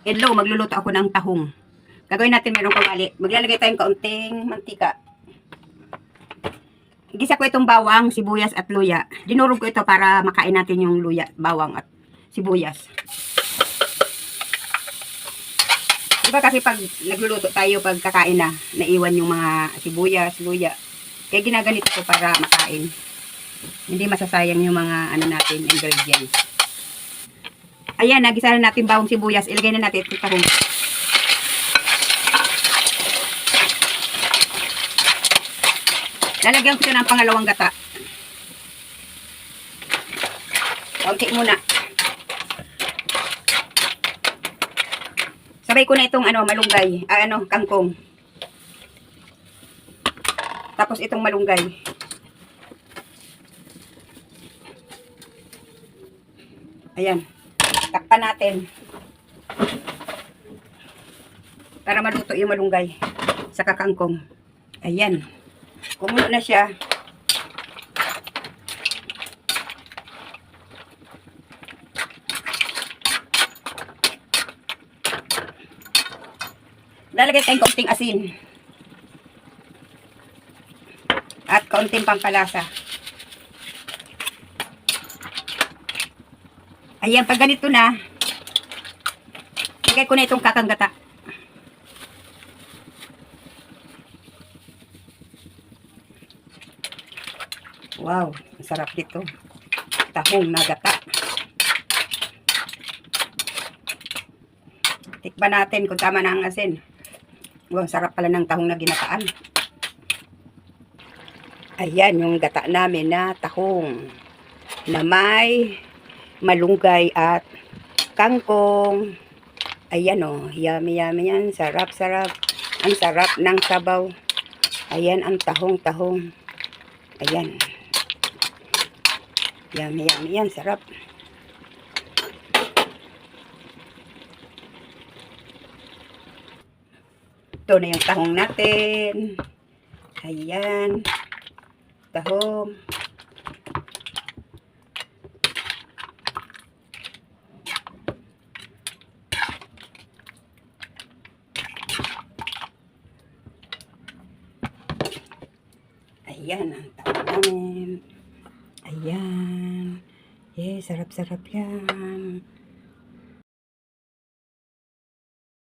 Hello, magluluto ako ng tahong. Gagawin natin merong kawali. Maglalagay tayong kaunting mantika. Igisa ko itong bawang, sibuyas at luya. Dinurog ko ito para makain natin yung luya, bawang at sibuyas. Diba kasi pag nagluluto tayo, pag kakain na, naiwan yung mga sibuyas, luya. Kaya ginaganito ko para makain. Hindi masasayang yung mga natin, ingredients. Ayan, nagisa na natin bawang sibuyas. Ilagay na natin itong tahong. Lalagyan ko siya ng pangalawang gata. Kaunti muna. Sabay ko na itong malunggay. Kangkong. Tapos itong malunggay. Ayan. Takpan natin. Para maluto yung malunggay. Saka kangkong. Ayan. Kumulo na siya. Lalagay tayong kaunting asin. At kaunting pampalasa. Ayan, pag ganito na, lagay ko na itong kakanggata. Wow, ang sarap dito. Tahong na gata. Tikman natin kung tama na ang asin. Wow, sarap pala ng tahong na ginataan. Ayan, yung gata namin na tahong na may malunggay at kangkong. Ayan o, yummy yummy yan. Sarap, sarap. Ang sarap ng sabaw. Ayan ang tahong-tahong. Ayan. Yummy yummy yan, sarap. Ito na yung tahong natin. Ayan. Tahong. Ayan ang tahong namin. Ayan. Yes, sarap-sarap yan.